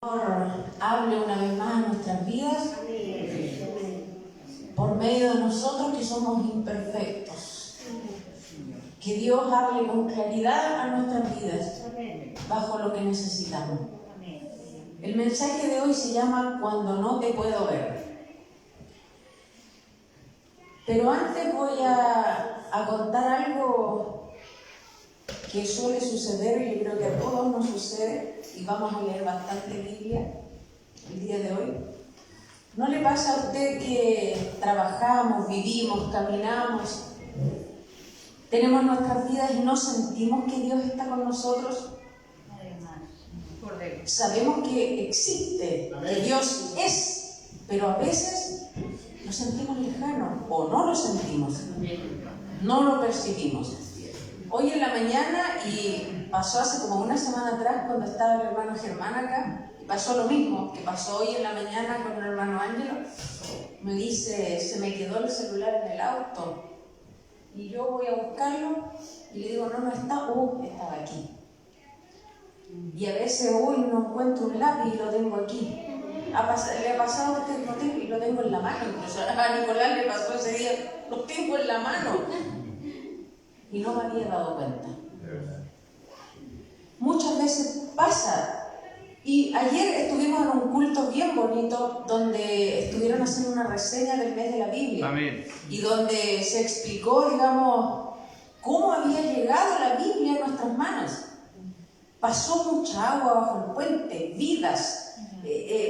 Hable una vez más a nuestras vidas por medio de nosotros que somos imperfectos. Que Dios hable con claridad a nuestras vidas bajo lo que necesitamos. El mensaje de hoy se llama Cuando no te puedo ver. Pero antes voy a contar algo que suele suceder, y yo creo que a todos nos sucede, y vamos a leer bastante Biblia el día de hoy. ¿No le pasa a usted que trabajamos, vivimos, caminamos, tenemos nuestras vidas y no sentimos que Dios está con nosotros? Sabemos que existe, que Dios es, pero a veces lo sentimos lejano o no lo sentimos, no lo percibimos. Hoy en la mañana, y pasó hace como una semana atrás cuando estaba el hermano Germán acá, y pasó lo mismo que pasó hoy en la mañana con el hermano Ángelo. Me dice, se me quedó el celular en el auto, y yo voy a buscarlo, y le digo, no está, estaba aquí. Y a veces hoy no encuentro un lápiz y lo tengo aquí. ¿Le ha pasado a usted? No tengo, y lo tengo en la mano. Incluso a Nicolás le pasó ese día, lo tengo en la mano. Y no me había dado cuenta. Muchas veces pasa. Y ayer estuvimos en un culto bien bonito donde estuvieron haciendo una reseña del mes de la Biblia. Amén. Y donde se explicó, digamos, cómo había llegado la Biblia a nuestras manos. Pasó mucha agua bajo el puente, vidas,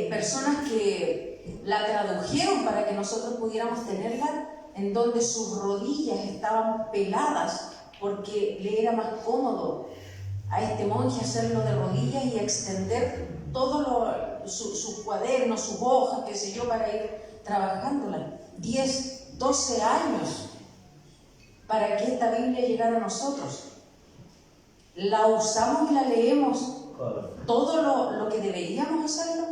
personas que la tradujeron para que nosotros pudiéramos tenerla, en donde sus rodillas estaban peladas porque le era más cómodo a este monje hacerlo de rodillas y extender todo sus cuadernos, sus hojas, qué sé yo, para ir trabajándola. 10, 12 años para que esta Biblia llegara a nosotros. ¿La usamos y la leemos todo lo que deberíamos hacerlo?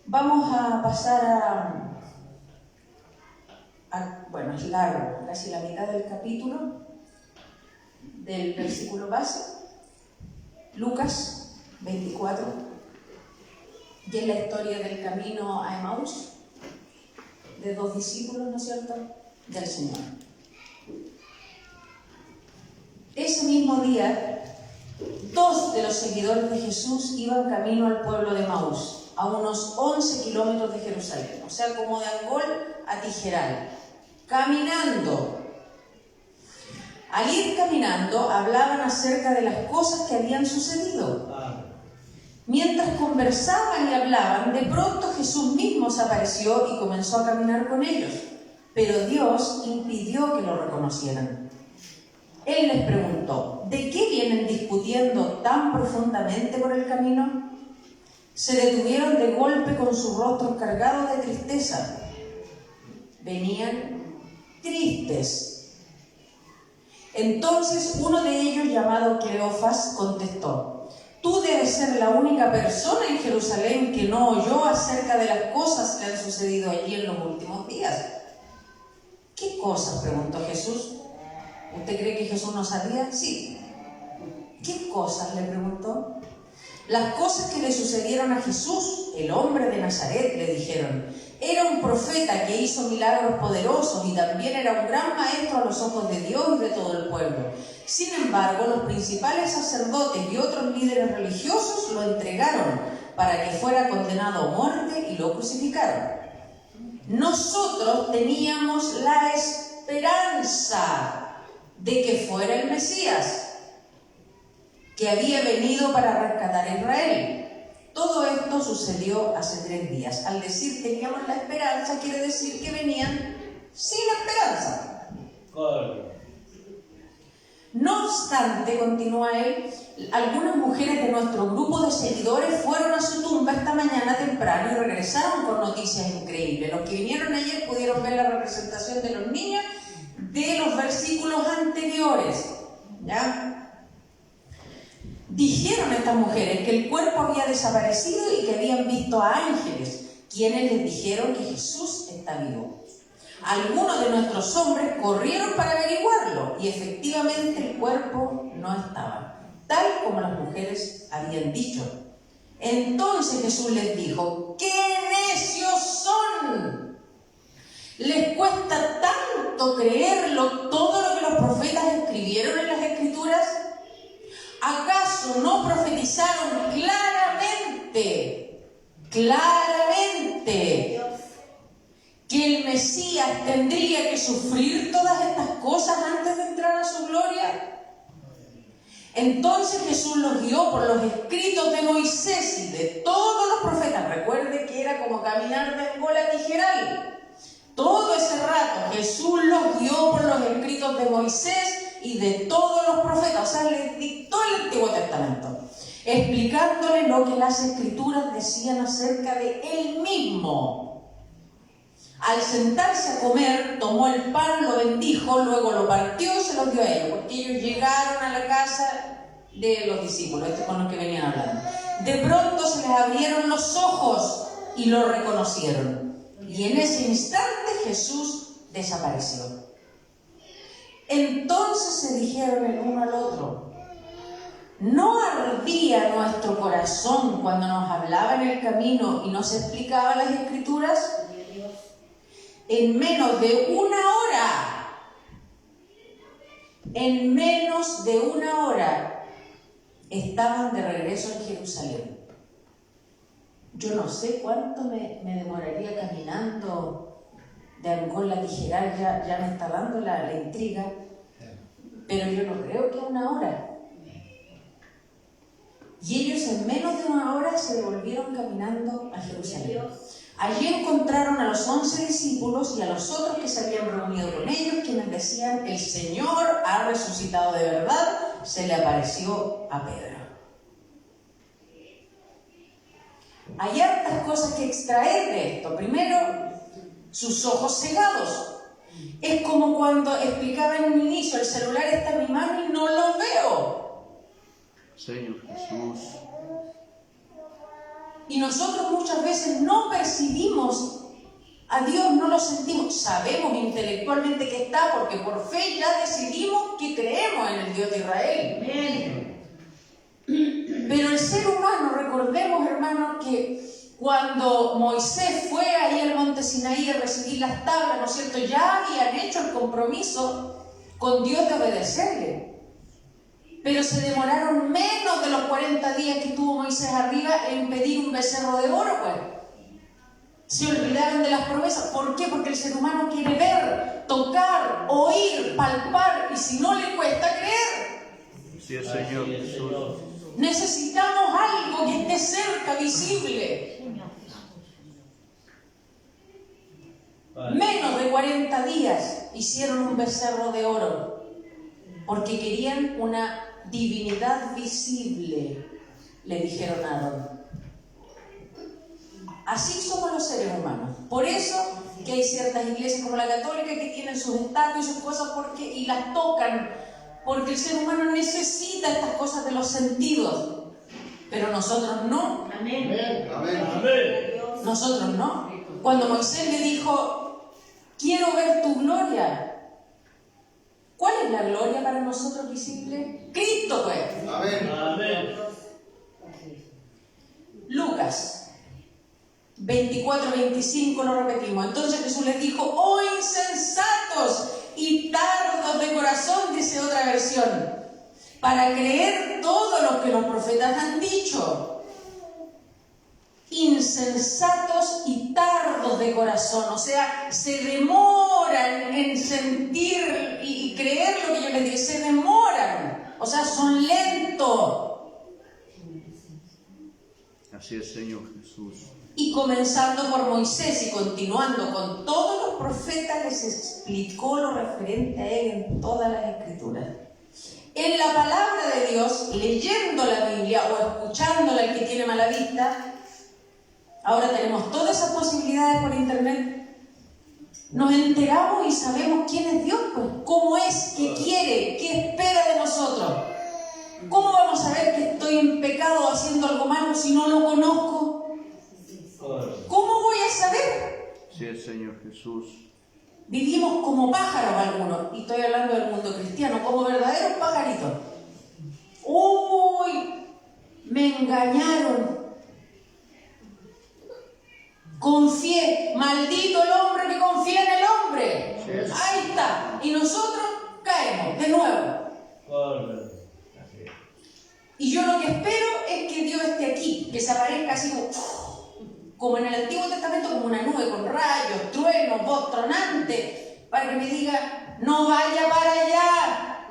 Vamos a pasar bueno, es largo, casi la mitad del capítulo, del versículo base, Lucas 24, y es la historia del camino a Emaús, de 2 discípulos, ¿no es cierto?, del Señor. Ese mismo día, 2 de los seguidores de Jesús iban camino al pueblo de Emaús, a unos 11 kilómetros de Jerusalén, o sea, como de Angol a Tijeral, caminando. Al ir caminando, hablaban acerca de las cosas que habían sucedido. Mientras conversaban y hablaban, de pronto Jesús mismo se apareció y comenzó a caminar con ellos, pero Dios impidió que lo reconocieran. Él les preguntó, ¿de qué vienen discutiendo tan profundamente por el camino? Se detuvieron de golpe con sus rostros cargados de tristeza. Venían tristes. Entonces uno de ellos, llamado Cleofas, contestó, tú debes ser la única persona en Jerusalén que no oyó acerca de las cosas que han sucedido allí en los últimos días. ¿Qué cosas?, preguntó Jesús. ¿Usted cree que Jesús no sabía? Sí. ¿Qué cosas?, le preguntó. Las cosas que le sucedieron a Jesús, el hombre de Nazaret, le dijeron. Era un profeta que hizo milagros poderosos y también era un gran maestro a los ojos de Dios y de todo el pueblo. Sin embargo, los principales sacerdotes y otros líderes religiosos lo entregaron para que fuera condenado a muerte y lo crucificaron. Nosotros teníamos la esperanza de que fuera el Mesías, que había venido para rescatar a Israel. Todo esto sucedió hace 3 días. Al decir teníamos la esperanza, quiere decir que venían sin esperanza. No obstante, continúa él, algunas mujeres de nuestro grupo de seguidores fueron a su tumba esta mañana temprano y regresaron con noticias increíbles. Los que vinieron ayer pudieron ver la representación de los niños de los versículos anteriores, ¿ya? Dijeron estas mujeres que el cuerpo había desaparecido y que habían visto a ángeles, quienes les dijeron que Jesús está vivo. Algunos de nuestros hombres corrieron para averiguarlo y efectivamente el cuerpo no estaba, tal como las mujeres habían dicho. Entonces Jesús les dijo: ¡qué necios son! ¿Les cuesta tanto creerlo todo lo que los profetas escribieron en las Escrituras? ¿Acaso no profetizaron claramente que el Mesías tendría que sufrir todas estas cosas antes de entrar a su gloria? Entonces Jesús los guió por los escritos de Moisés y de todos los profetas. Recuerde que era como caminar de Angola a Tijeral. Todo ese rato Jesús los guió por los escritos de Moisés y de todos los profetas. O sea, les dictó el Antiguo Testamento, explicándole lo que las Escrituras decían acerca de Él mismo. Al sentarse a comer, tomó el pan, lo bendijo, luego lo partió y se los dio a ellos, porque ellos llegaron a la casa de los discípulos, estos con los que venían hablando. De pronto se les abrieron los ojos y lo reconocieron. Y en ese instante Jesús desapareció. Entonces se dijeron el uno al otro: ¿no ardía nuestro corazón cuando nos hablaba en el camino y nos explicaba las Escrituras? En menos de una hora, estaban de regreso en Jerusalén. Yo no sé cuánto me demoraría caminando de Angola a Tijeral, ya me está dando la intriga, pero yo no creo que una hora. Y ellos en menos de una hora se devolvieron caminando a Jerusalén. Allí encontraron a los 11 discípulos y a los otros que se habían reunido con ellos, quienes decían: el Señor ha resucitado de verdad, se le apareció a Pedro. Hay hartas cosas que extraer de esto. Primero, sus ojos cegados. Es como cuando explicaba en un inicio: el celular está en mi mano y no lo veo. Señor Jesús. Y nosotros muchas veces no percibimos a Dios, no lo sentimos. Sabemos intelectualmente que está, porque por fe ya decidimos que creemos en el Dios de Israel. Pero el ser humano, recordemos, hermanos, que cuando Moisés fue ahí al monte Sinaí a recibir las tablas, ¿no es cierto?, ya habían hecho el compromiso con Dios de obedecerle. Pero se demoraron menos de los 40 días que tuvo Moisés arriba en pedir un becerro de oro, pues. Se olvidaron de las promesas. ¿Por qué? Porque el ser humano quiere ver, tocar, oír, palpar, y si no le cuesta creer. Sí, Señor Jesús. Necesitamos algo que esté cerca, visible. Menos de 40 días hicieron un becerro de oro, porque querían una divinidad visible, le dijeron a Aarón. Así somos los seres humanos. Por eso que hay ciertas iglesias como la católica que tienen sus estatuas y sus cosas y las tocan, porque el ser humano necesita estas cosas de los sentidos. Pero nosotros no. Amén. Nosotros no. Cuando Moisés le dijo: quiero ver tu gloria. ¿Cuál es la gloria para nosotros visible? Cristo, pues. Amén. Lucas 24-25 lo repetimos. Entonces Jesús les dijo: oh insensatos y tardos de corazón, dice otra versión, para creer todo lo que los profetas han dicho. Insensatos y tardos de corazón, o sea, se demoran en sentir y creer lo que yo les digo, se demoran, o sea, son lentos. Así es, Señor Jesús. Y comenzando por Moisés y continuando con todos los profetas, les explicó lo referente a él en todas las Escrituras. En la palabra de Dios, leyendo la Biblia o escuchándola, el que tiene mala vista, ahora tenemos todas esas posibilidades por internet, nos enteramos y sabemos quién es Dios, pues, cómo es, qué quiere, qué espera de nosotros. ¿Cómo vamos a saber que estoy en pecado haciendo algo malo si no lo conozco? ¿Cómo voy a saber? Sí, Señor Jesús. Vivimos como pájaros algunos, y estoy hablando del mundo cristiano, como verdaderos pajaritos. me engañaron. Confié, maldito el hombre que confía en el hombre. Sí. Ahí está. Y nosotros caemos de nuevo. Y yo lo que espero es que Dios esté aquí, que se aparezca así como en el Antiguo Testamento, como una nube con rayos, truenos, voz tronante, para que me diga, no vaya para allá.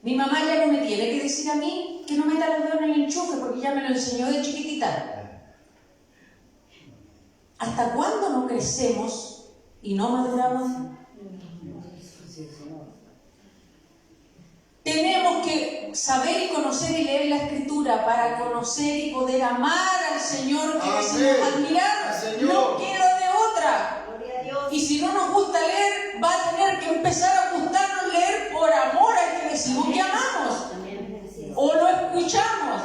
Mi mamá ya no me tiene que decir a mí que no meta los dedos en el enchufe, porque ya me lo enseñó de chiquitita. ¿Hasta cuándo no crecemos y no maduramos? Tenemos que saber y conocer y leer la Escritura para conocer y poder amar al Señor que decimos admirar. No queda de otra. Y si no nos gusta leer, va a tener que empezar a gustarnos leer por amor al que decimos que amamos. O lo escuchamos.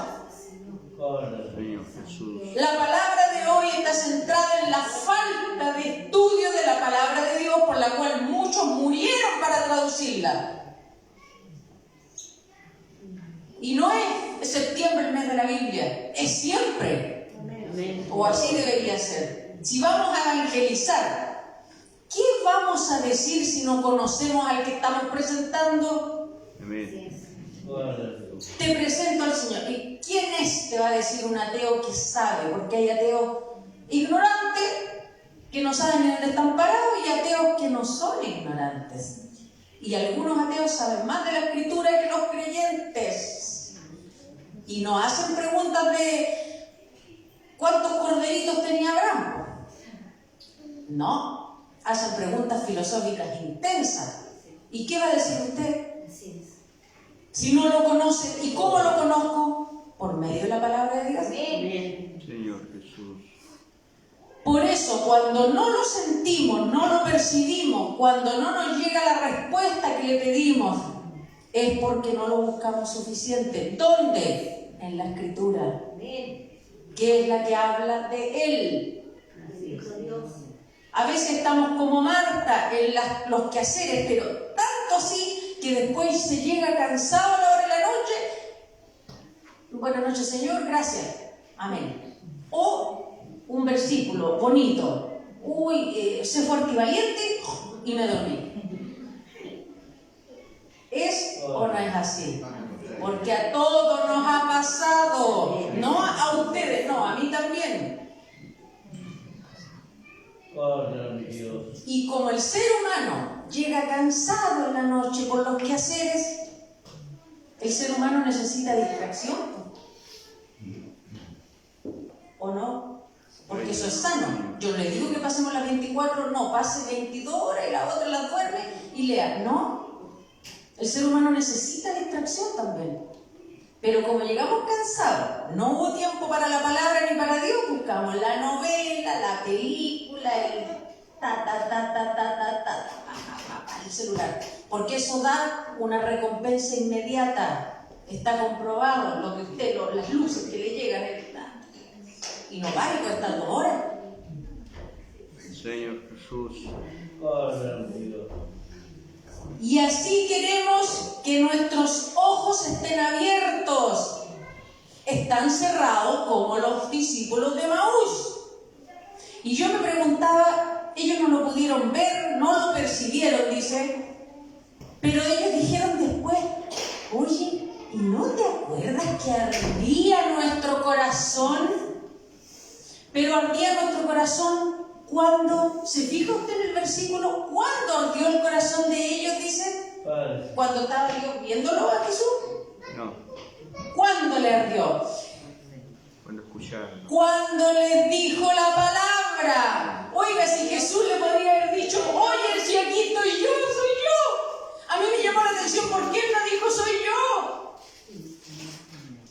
Señor Jesús. La palabra de hoy está centrada en la falta de estudio de la palabra de Dios, por la cual muchos murieron para traducirla. Y no es septiembre el mes de la Biblia, es siempre. O así debería ser. Si vamos a evangelizar, ¿qué vamos a decir si no conocemos al que estamos presentando? Amén. Te presento al Señor. ¿Y quién es? Te va a decir un ateo que sabe, porque hay ateos ignorantes que no saben ni dónde están parados y ateos que no son ignorantes. Y algunos ateos saben más de la Escritura que los creyentes. Y no hacen preguntas de ¿cuántos corderitos tenía Abraham? No, hacen preguntas filosóficas intensas. ¿Y qué va a decir usted? Si no lo conoce, ¿y cómo lo conozco? Por medio de la palabra de Dios. Señor Jesús. Por eso, cuando no lo sentimos, no lo percibimos, cuando no nos llega la respuesta que le pedimos, es porque no lo buscamos suficiente. ¿Dónde? En la Escritura, que es la que habla de Él. A veces estamos como Marta en los quehaceres, pero tanto así que después se llega cansado a la hora de la noche. Buenas noches, Señor, gracias. Amén. O un versículo bonito. Sé fuerte y valiente y me dormí. ¿Es o no es así? Porque a todos nos ha pasado. No a ustedes, no, a mí también. Y como el ser humano llega cansado en la noche por los quehaceres, el ser humano necesita distracción. ¿O no? Porque eso es sano. Yo le digo que pasemos las 24, no, pase 22 horas y la otra la duerme y lea. No. El ser humano necesita distracción también. Pero como llegamos cansados, no hubo tiempo para la palabra ni para Dios, buscamos la novela, la película, el celular. Porque eso da una recompensa inmediata. Está comprobado lo que las luces que le llegan. Y no vale cuesta 2 horas. Señor Jesús. Y así queremos que nuestros ojos estén abiertos. Están cerrados como los discípulos de Maús. Y yo me preguntaba, ellos no lo pudieron ver, no lo percibieron, dice. Pero ellos dijeron después, oye, ¿y no te acuerdas que ardía nuestro corazón? Pero ardía nuestro corazón cuando, ¿se fija usted en el versículo? ¿Cuándo ardió el corazón de ellos? Dice. ¿Cuando estaba Dios viéndolo a Jesús? No. ¿Cuándo le ardió? Cuando escucharon. Cuando les dijo la palabra. Oiga, si Jesús le podría haber dicho, oye, si aquí estoy yo, soy yo. A mí me llamó la atención porque él no dijo soy yo.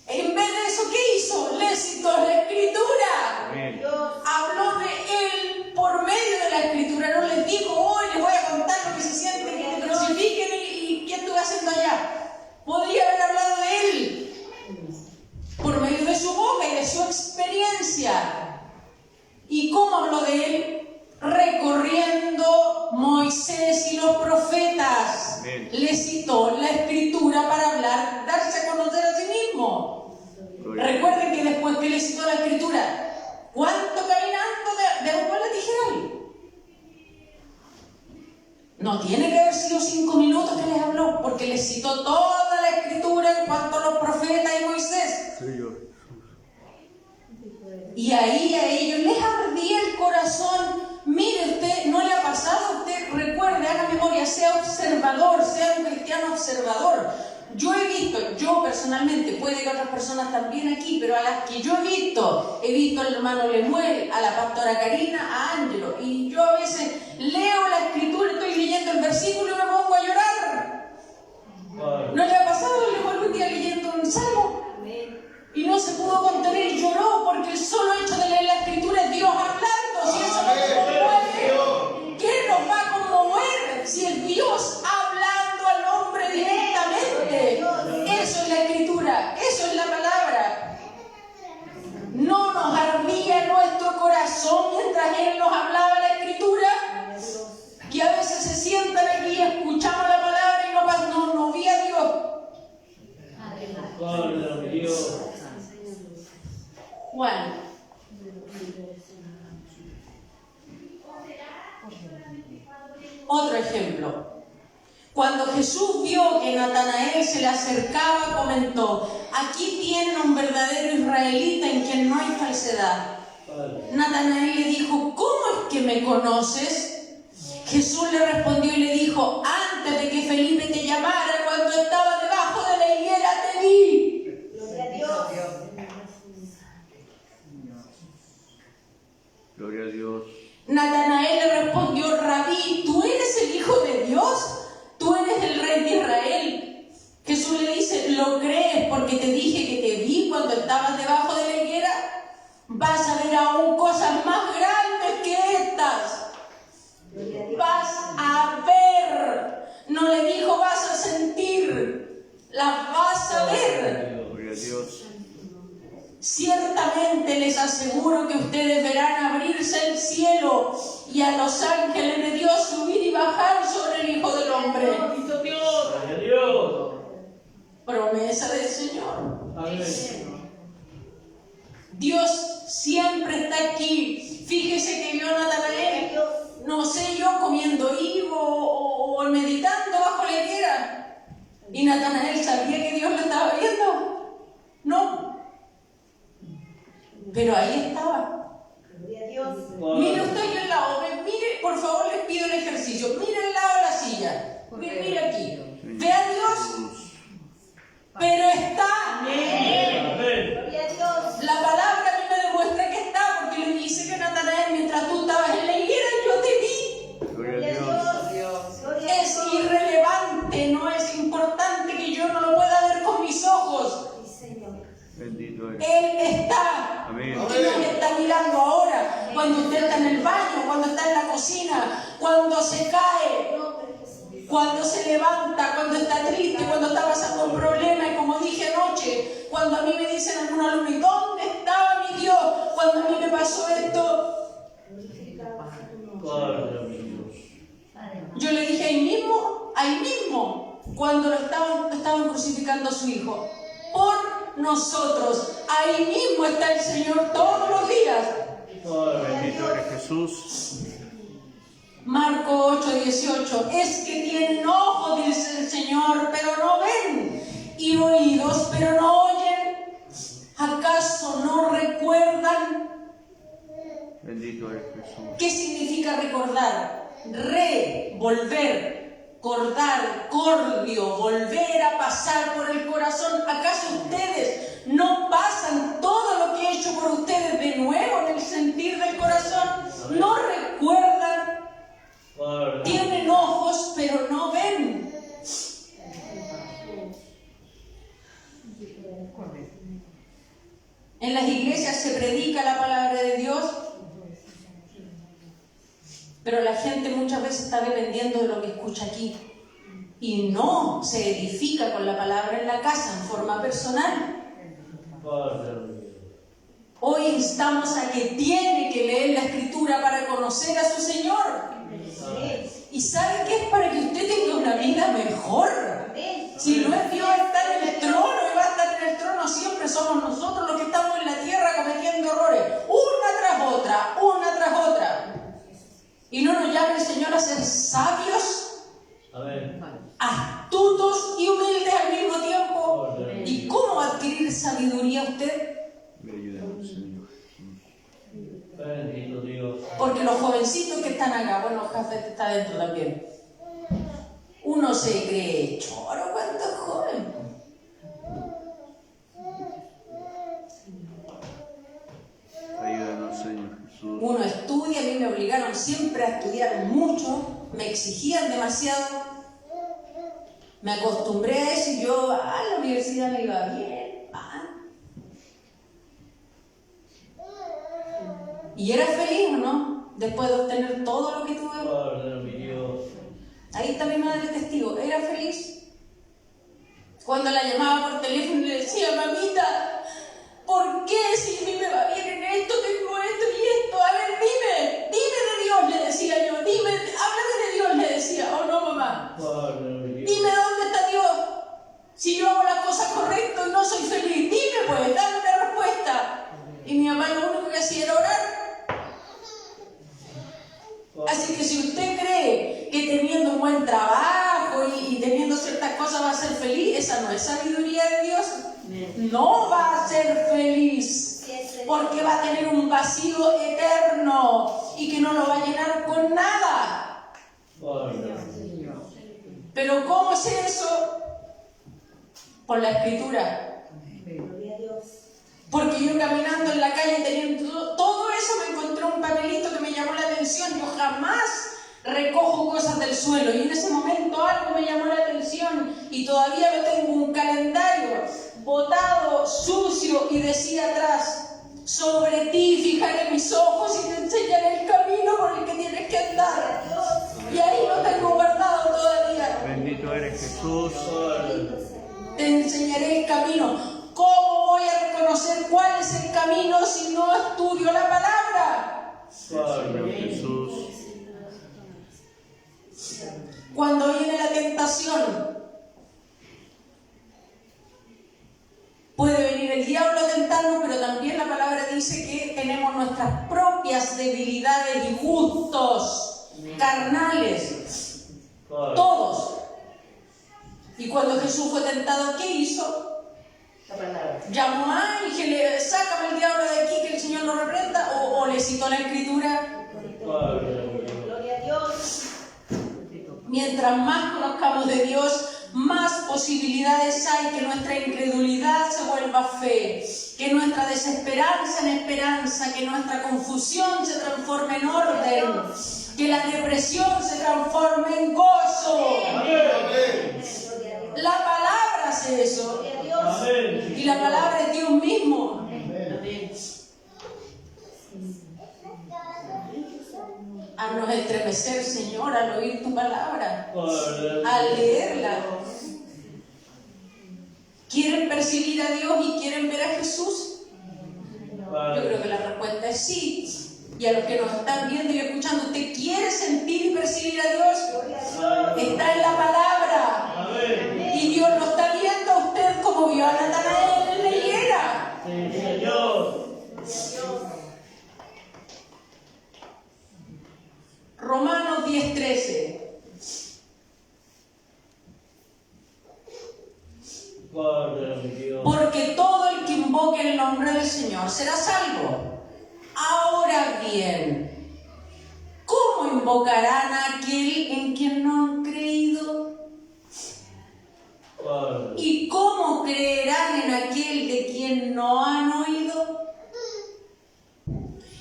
En vez de eso, ¿qué hizo? Le citó la Escritura. Amén. Habló de él por medio de la Escritura. No les dijo, hoy les voy a contar lo que se siente, que te crucifiquen y qué estuve haciendo allá. Podría haber hablado de él por medio de su boca y de su experiencia. ¿Y cómo habló de él? Recorriendo Moisés y los profetas. Amén. Le citó la Escritura. visto toda la escritura en cuanto a los profetas y Moisés. Señor. Y ahí a ellos les ardía el corazón. Mire usted, ¿no le ha pasado? Usted recuerde, haga memoria, sea observador, sea un cristiano observador. Yo he visto, yo personalmente, puede que otras personas también aquí, pero a las que yo he visto al hermano Lemuel, a la pastora Karina, a Ángelo, y yo a veces leo la escritura, estoy leyendo el versículo y me pongo a llorar. ¿No le ha pasado? Le vuelvo un día leyendo un salmo y no se pudo contener y lloró porque el solo hecho de leer la escritura es Dios hablando. Si eso nos conmueve, ¿qué nos va a conmover si es Dios hablando al hombre directamente? Eso es la escritura, eso es la palabra. No nos ardía nuestro corazón mientras Él nos hablaba la escritura, que a veces se sientan aquí y escuchamos la palabra y no vi a Dios. Juan. Otro ejemplo. Cuando Jesús vio que Natanael se le acercaba, comentó: aquí tiene un verdadero israelita en quien no hay falsedad. Natanael le dijo: ¿cómo es que me conoces? Jesús le respondió y le dijo: antes de que Felipe te llamara, cuando estaba debajo de la higuera, te vi. Gloria a Dios. Gloria a Dios. Natanael le respondió: Rabí, ¿tú eres el Hijo de Dios? ¿Tú eres el Rey de Israel? Jesús le dice: ¿lo crees porque te dije que te vi cuando estabas debajo de la higuera? Vas a ver aún cosas más grandes que estas. Vas a ver. No le dijo vas a sentir, las vas a ver. Gloria a Dios. Ciertamente les aseguro que ustedes verán abrirse el cielo y a los ángeles de Dios subir y bajar sobre el Hijo del Hombre. Promesa del Señor. Dios siempre está aquí. Fíjese que vio a Natanael, no sé yo, comiendo higo o meditando bajo la higuera. ¿Y Natanael sabía que Dios lo estaba viendo? No. Pero ahí estaba. Mire usted aquí al lado, mire, por favor, les pido el ejercicio. Mire al lado de la silla. Mire aquí. Ve a Dios. Pero está. La palabra a mí me demuestra que está, porque le dice que Natanael, mientras tú estabas en la higuera, yo te vi. Gloria a Dios. Es irrelevante, no es importante que yo no lo pueda ver con mis ojos. Bendito es. Él está. Amén. Él nos está mirando ahora, cuando usted está en el baño, cuando está en la cocina, cuando se cae, cuando se levanta, cuando está triste, cuando está pasando un problema. Y como dije anoche, cuando a mí me dicen algunos alumnos: ¿y dónde estaba mi Dios cuando a mí me pasó esto? Yo le dije ahí mismo, cuando lo estaban crucificando a su hijo. Por nosotros, ahí mismo está el Señor todos los días. Bendito eres Jesús. Marcos 8:18. Es que tienen ojos, dice el Señor, pero no ven, y oídos, pero no oyen. ¿Acaso no recuerdan? Bendito eres Jesús. ¿Qué significa recordar? Volver. Cordar, cordio, volver a pasar por el corazón. ¿Acaso ustedes no pasan todo lo que he hecho por ustedes de nuevo en el sentir del corazón? ¿No recuerdan? Tienen ojos, pero no ven. En las iglesias se predica la palabra de Dios, pero la gente muchas veces está dependiendo de lo que escucha aquí y no se edifica con la palabra en la casa en forma personal. Hoy instamos a que tiene que leer la Escritura para conocer a su Señor. ¿Y sabe qué es? Para que usted tenga una vida mejor. Si no es Dios estar en el trono y va a estar en el trono siempre, somos nosotros los que estamos en la tierra cometiendo errores, una tras otra. Y no nos llama el Señor a ser sabios, astutos y humildes. sabiduría usted? Ayúdanos, Señor. Bendito Dios. Porque los jovencitos que están acá, bueno, Jafet está dentro también. Uno se cree choro cuando es joven. Ayúdanos, Señor Jesús. Uno estudia, a mí me obligaron siempre a estudiar mucho, me exigían demasiado. Me acostumbré a eso y yo a la universidad me iba bien. Y era feliz, ¿o no? Después de obtener todo lo que tuve. Padre mi Dios. Ahí está mi madre testigo. Era feliz. Cuando la llamaba por teléfono y le decía, mamita, ¿por qué si a mí me va bien en esto, tengo esto y esto? A ver, dime de Dios, le decía yo. Dime, háblame de Dios, le decía. ¿O no, mamá? Padre mi Dios. Dime dónde está Dios. Si yo hago las cosas correctas y no soy feliz, dime pues, dame una respuesta. Y mi mamá lo único que hacía era orar. Así que si usted cree que teniendo un buen trabajo y teniendo ciertas cosas va a ser feliz, esa no es sabiduría de Dios. No va a ser feliz, porque va a tener un vacío eterno y que no lo va a llenar con nada. Pero ¿cómo sé eso? Por la Escritura. Porque yo caminando en la calle teniendo todo eso me encontré un papelito que me llamó la atención. Yo jamás recojo cosas del suelo y en ese momento algo me llamó la atención y todavía lo tengo, un calendario botado, sucio, y decía atrás: sobre ti fijaré mis ojos y te enseñaré el camino por el que tienes que andar. Y ahí lo tengo guardado todavía. Bendito eres Jesús. Te enseñaré el camino. ¿Cómo voy a reconocer cuál es el camino si no estudio la palabra? Señor Jesús. Cuando viene la tentación, puede venir el diablo a tentarnos, pero también la palabra dice que tenemos nuestras propias debilidades y gustos carnales. Todos. Y cuando Jesús fue tentado, ¿qué hizo? Llamó a ángeles, sácame el diablo de aquí, que el Señor lo reprenda, o le citó la Escritura. Gloria a Dios. Mientras más conozcamos de Dios, más posibilidades hay que nuestra incredulidad se vuelva fe, que nuestra desesperanza en esperanza, que nuestra confusión se transforme en orden, que la depresión se transforme en gozo. La palabra hace eso. Y la palabra es Dios mismo. Haznos estremecer, Señor, al oír tu palabra, al leerla. ¿Quieren percibir a Dios y quieren ver a Jesús? Yo creo que la respuesta es sí. Y a los que nos están viendo y escuchando, ¿usted quiere sentir y percibir a Dios? Está en la palabra. Y Dios lo está viendo a usted como vio a Natanael en la higuera. Romanos 10:13. Porque todo el que invoque el nombre del Señor será salvo. Ahora bien, ¿cómo invocarán a aquel en quien no han creído? ¿Y cómo creerán en aquel de quien no han oído?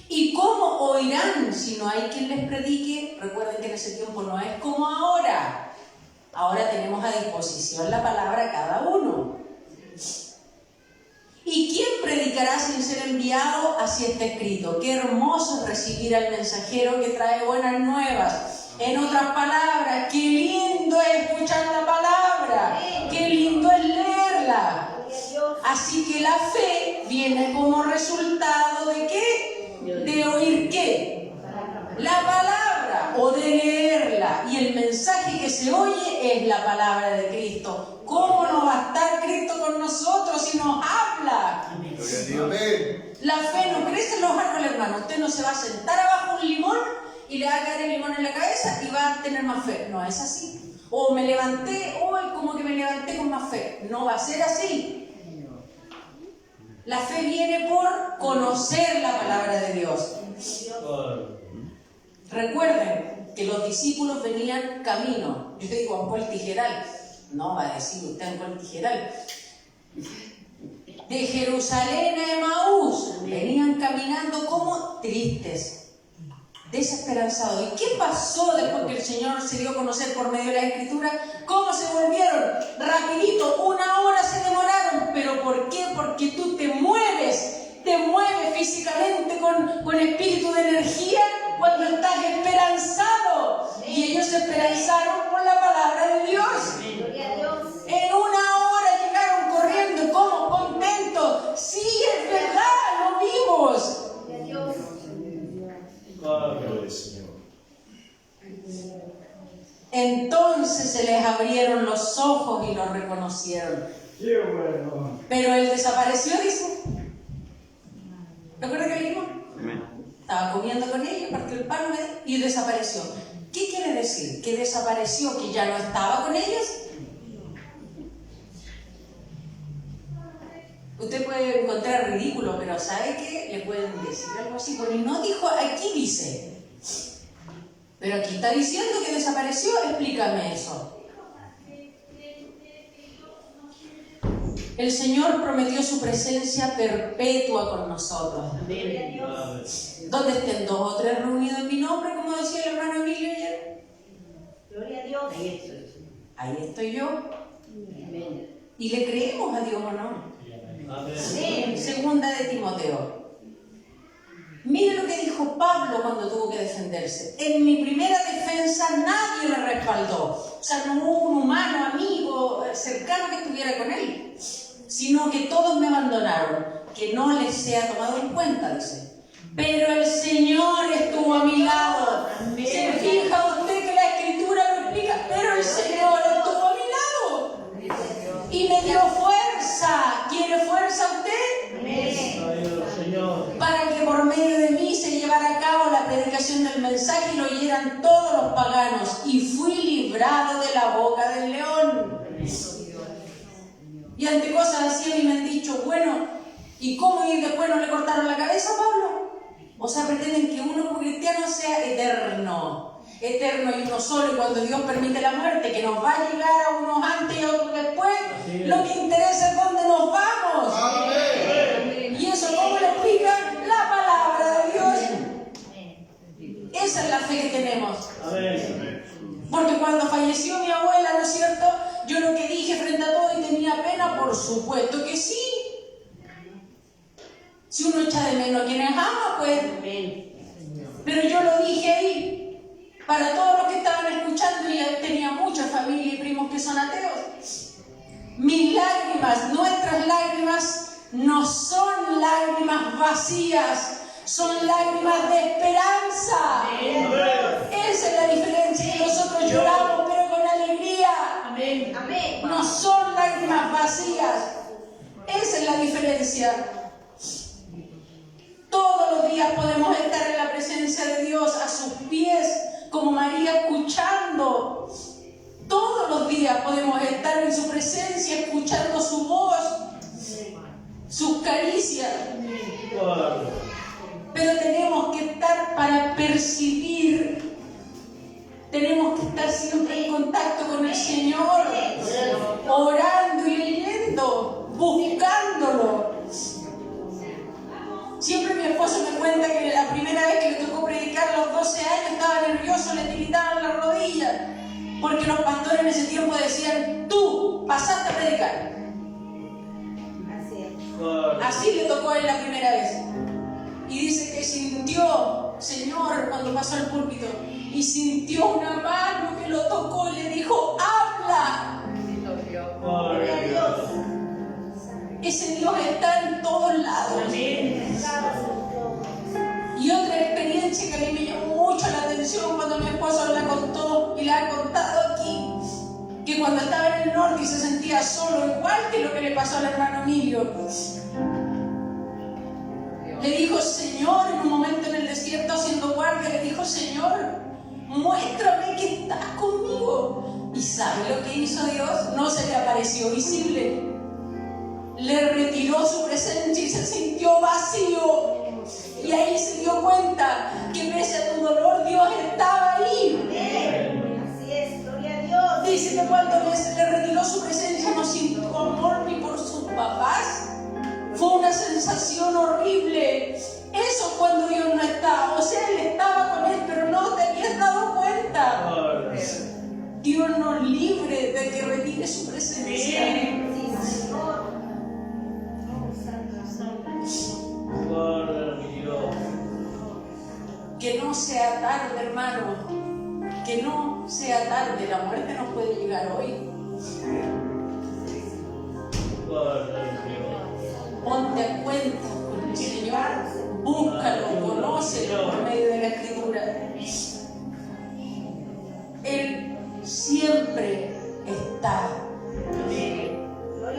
¿Y cómo oirán si no hay quien les predique? Recuerden que en ese tiempo no es como ahora. Ahora tenemos a disposición la palabra cada uno. ¿Y quién predicará sin ser enviado? Así está escrito. Qué hermoso es recibir al mensajero que trae buenas nuevas. En otras palabras, qué lindo es escuchar la palabra. Qué lindo es leerla. Así que la fe viene como resultado ¿de qué? De oír ¿qué? La palabra o de leerla. Y el mensaje que se oye es la palabra de Cristo. ¿Cómo no va a estar Cristo con nosotros si nos habla? La fe no crece en los árboles, hermano. Usted no se va a sentar abajo un limón y le va a caer el limón en la cabeza y va a tener más fe. No es así. O me levanté, hoy como que me levanté con más fe. No va a ser así. La fe viene por conocer la palabra de Dios. Recuerden que los discípulos venían camino. Yo te digo, Juan Paul Tijeral. No va a decir usted Juan Paul Tijeral. De Jerusalén a Emaús. Venían caminando como tristes, desesperanzados. ¿Y qué pasó después que el Señor se dio a conocer por medio de la Escritura? ¿Cómo se volvieron? Rapidito, 1 hora se demoraron. ¿Pero por qué? Porque tú te mueves físicamente con espíritu de energía cuando estás esperanzado. Y ellos se esperanzaron por la palabra de Dios. En 1 hora llegaron corriendo, como contentos. Sí, es verdad, lo vimos. Entonces se les abrieron los ojos y lo reconocieron. Pero él desapareció, dice. ¿Recuerda que leímos? Estaba comiendo con ellos, partió el pan y desapareció. ¿Qué quiere decir? ¿Que desapareció? ¿Que ya no estaba con ellos? Usted puede encontrar ridículo, pero ¿sabe qué? Le pueden decir algo así. Bueno, y no dijo, aquí dice. Pero aquí está diciendo que desapareció. Explícame eso. El Señor prometió su presencia perpetua con nosotros. Donde estén 2 o 3 reunidos en mi nombre, como decía el hermano Emilio ayer. Gloria a Dios. Ahí estoy yo. Y le creemos a Dios o no. Segunda de Timoteo. Mire lo que dijo Pablo cuando tuvo que defenderse. En mi primera defensa nadie me respaldó. O sea, no hubo un humano, amigo, cercano que estuviera con él, sino que todos me abandonaron, que no les sea tomado en cuenta, dice. Pero el Señor estuvo a mi lado. ¿Se fija usted que la Escritura lo explica? Pero el Señor estuvo a mi lado y me dio fuerza. ¿Quiere fuerza usted? Para que por medio de mí se llevara a cabo la predicación del mensaje y lo oyeran todos los paganos. Y fui librado de la boca del león. Y ante cosas así a mí me han dicho, bueno, ¿y cómo y después no le cortaron la cabeza a Pablo? O sea, pretenden que uno como cristiano sea eterno y uno solo, y cuando Dios permite la muerte, que nos va a llegar a unos antes y a otros después, lo que interesa es dónde nos vamos. Amén. ¿Y eso cómo lo explica? La palabra de Dios. Esa es la fe que tenemos. Amén. Porque cuando falleció mi abuela, ¿no es cierto? Yo lo que dije frente a todo y tenía pena, por supuesto que sí. Si uno echa de menos a quienes ama, pues. Pero yo lo dije ahí. Para todos los que estaban escuchando, y tenía mucha familia y primos que son ateos. Mis lágrimas, nuestras lágrimas, no son lágrimas vacías, son lágrimas de esperanza. Esa es la diferencia. Y nosotros lloramos, pero con alegría. No son lágrimas vacías. Esa es la diferencia. Todos los días podemos estar en la presencia de Dios, a sus pies, como María, escuchando. Todos los días podemos estar en su presencia, escuchando su voz, sus caricias. Pero tenemos que estar para percibir. Tenemos que estar siempre en contacto con el Señor, orando y leyendo, buscándolo. Siempre mi esposo me cuenta que la primera vez que le tocó predicar a los 12 años estaba nervioso, le tiritaban las rodillas, porque los pastores en ese tiempo decían, tú pasaste a predicar. Así le tocó a él la primera vez. Y dice que sintió, Señor, cuando pasó al púlpito, y sintió una mano que lo tocó y le dijo, habla. Ese Dios está en todos lados. Y otra experiencia que a mí me llamó mucho la atención cuando mi esposo la contó y la ha contado aquí, que cuando estaba en el norte y se sentía solo, igual que lo que le pasó al hermano Emilio, le dijo, Señor, en un momento en el desierto haciendo guardia, le dijo, Señor, muéstrame que estás conmigo. ¿Y sabe lo que hizo Dios? No se le apareció visible. le retiró su presencia y se sintió vacío. Y ahí se dio cuenta que pese a tu dolor, Dios estaba ahí. Así es, gloria a Dios. Dice que cuando le retiró su presencia no sintió amor ni por sus papás. Fue una sensación horrible. Eso cuando Dios no estaba. O sea, Él estaba con él, pero no te habías dado cuenta. Dios nos libre de que retire su presencia. Sí, Señor. Que no sea tarde, hermano. Que no sea tarde. La muerte no puede llegar hoy. Ponte a cuenta con el Señor. Búscalo, conócelo por medio de la Escritura. Él siempre está.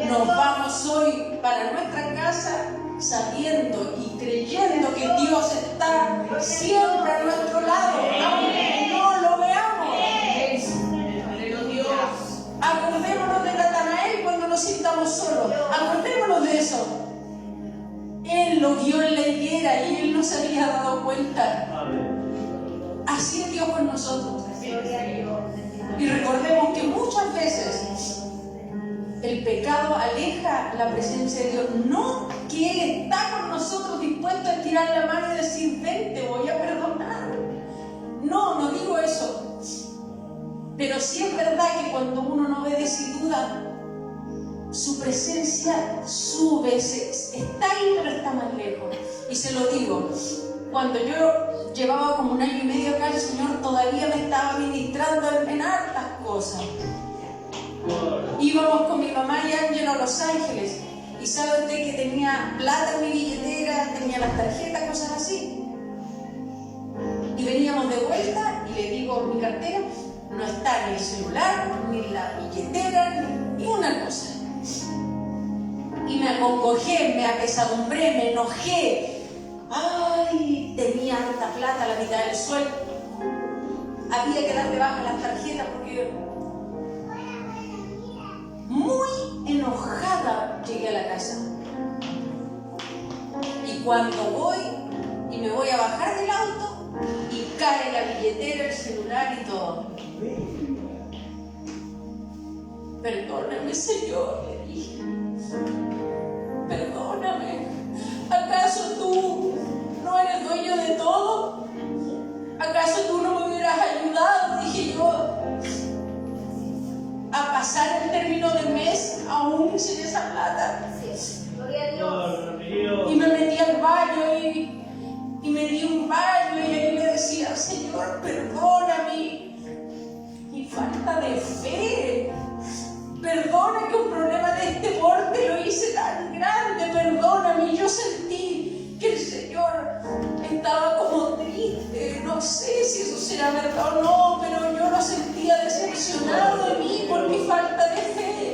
Nos vamos hoy para nuestra casa sabiendo y creyendo que Dios está siempre a nuestro lado, aunque no lo veamos. Acordémonos de Natanael cuando nos sintamos solos. Acordémonos de eso. Él lo vio en la higuera y él no se había dado cuenta. Así es Dios con nosotros. Y recordemos que muchas veces el pecado aleja la presencia de Dios. No que Él está con nosotros dispuesto a estirar la mano y decir, ven, te voy a perdonar. No digo eso. Pero sí es verdad que cuando uno no obedece y duda, su presencia sube, está ahí pero está más lejos. Y se lo digo, cuando yo llevaba como 1 año y medio acá, el Señor todavía me estaba ministrando en hartas cosas. Íbamos con mi mamá y Ángelo a Los Ángeles y sabe usted que tenía plata en mi billetera, tenía las tarjetas, cosas así. Y veníamos de vuelta y le digo, mi cartera no está ni el celular, ni la billetera, ni una cosa. Y me acongojé, me apesadumbré, me enojé. Ay, tenía harta plata, la mitad del sueldo. Había que dar de baja las tarjetas porque muy enojada llegué a la casa. Y cuando voy y me voy a bajar del auto y cae la billetera, el celular y todo. Perdóname, Señor, le dije. Perdóname. ¿Acaso tú no eres dueño de todo? ¿Acaso tú no me hubieras ayudado, dije yo, a pasar el término de mes aún sin esa plata? Gloria a Dios. Y me metí al baño y me di un baño y ahí le decía, Señor, perdóname mi falta de fe. Perdona que un problema de este porte lo hice tan grande. Perdóname. Y yo sentí que el Señor estaba como triste. No sé si eso será verdad o no, pero yo lo sentía decepcionado de mí por mi falta de fe.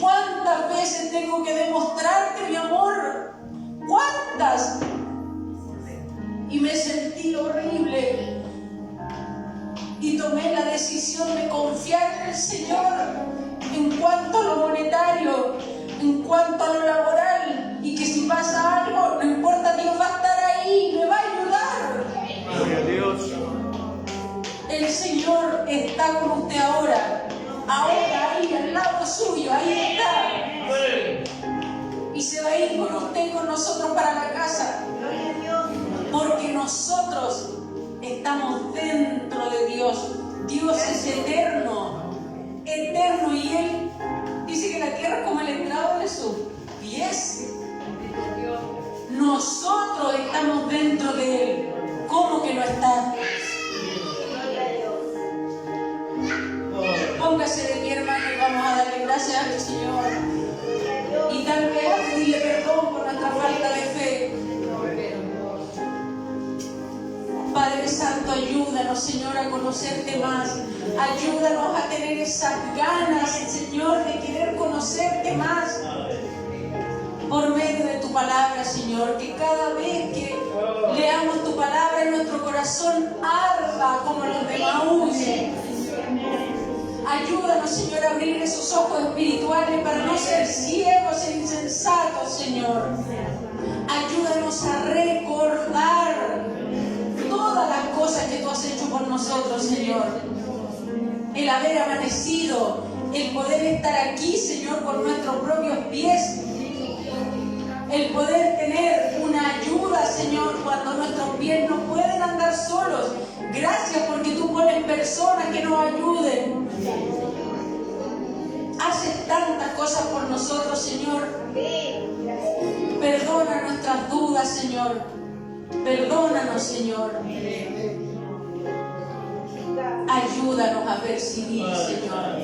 ¿Cuántas veces tengo que demostrarte mi amor? ¿Cuántas? Y me sentí horrible. Y tomé la decisión de confiar en el Señor en cuanto a lo monetario, en cuanto a lo laboral, y que si pasa algo, no importa, Dios va a estar ahí, me va a ayudar. Gloria a Dios. El Señor está con usted ahora, ahí al lado suyo, ahí está. Y se va a ir con usted y con nosotros para la casa, Gloria a Dios. porque nosotros estamos dentro de Dios. Dios es eterno, y Él dice que la tierra es como el estrado de sus pies. Nosotros estamos dentro de Él. ¿Cómo que no está? Gloria a Dios. Póngase de pie, hermano, y vamos a darle gracias al Señor. Y tal vez a pedirle perdón por nuestra falta de fe. Padre Santo, ayúdanos, Señor, a conocerte más. Ayúdanos a tener esas ganas, Señor, de querer conocerte más. Por medio de tu palabra, Señor, que cada vez que leamos tu palabra en nuestro corazón arda como los de Maús. Ayúdanos, Señor, a abrir esos ojos espirituales para no ser ciegos e insensatos, Señor. Ayúdanos a recordar todas las cosas que tú has hecho por nosotros, Señor. El haber amanecido, el poder estar aquí, Señor, por nuestros propios pies. El poder tener una ayuda, Señor, cuando nuestros pies no pueden andar solos. Gracias porque tú pones personas que nos ayuden. Haces tantas cosas por nosotros, Señor. Perdona nuestras dudas, Señor. Perdónanos, Señor. Ayúdanos a percibir, Señor,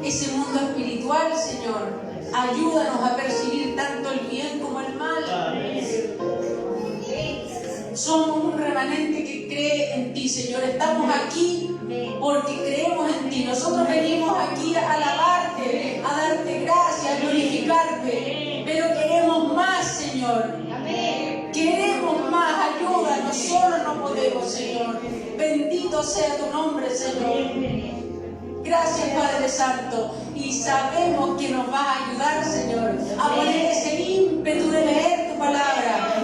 ese mundo espiritual, Señor. Ayúdanos a percibir tanto el bien como el mal. Somos un remanente que cree en ti, Señor. Estamos aquí porque creemos en ti. Nosotros venimos aquí a alabarte, a darte gracias, a glorificarte. Pero queremos más, Señor. Queremos más. Ayúdanos. Solo no podemos, Señor. Bendito sea tu nombre, Señor. Gracias, Padre Santo. Y sabemos que nos vas a ayudar, Señor, a poner ese ímpetu de leer tu palabra.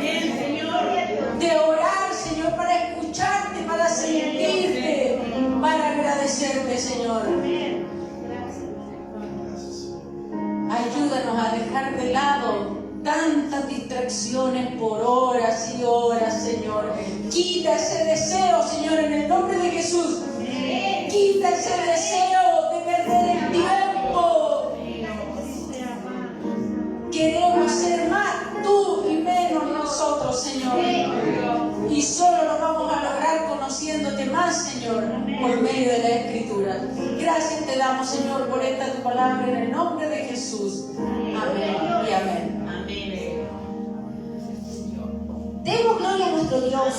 De orar, Señor, para escucharte, para sentirte, para agradecerte, Señor. Ayúdanos a dejar de lado tantas distracciones por horas y horas, Señor. Quita ese deseo, Señor, en el nombre de Jesús. Quita ese deseo de perder el tiempo. Queremos ser más tú y menos nosotros, Señor. Y solo lo vamos a lograr conociéndote más, Señor, por medio de la Escritura. Gracias te damos, Señor, por esta tu palabra en el nombre de Jesús. Amén y amén. Demos gloria a nuestro Dios.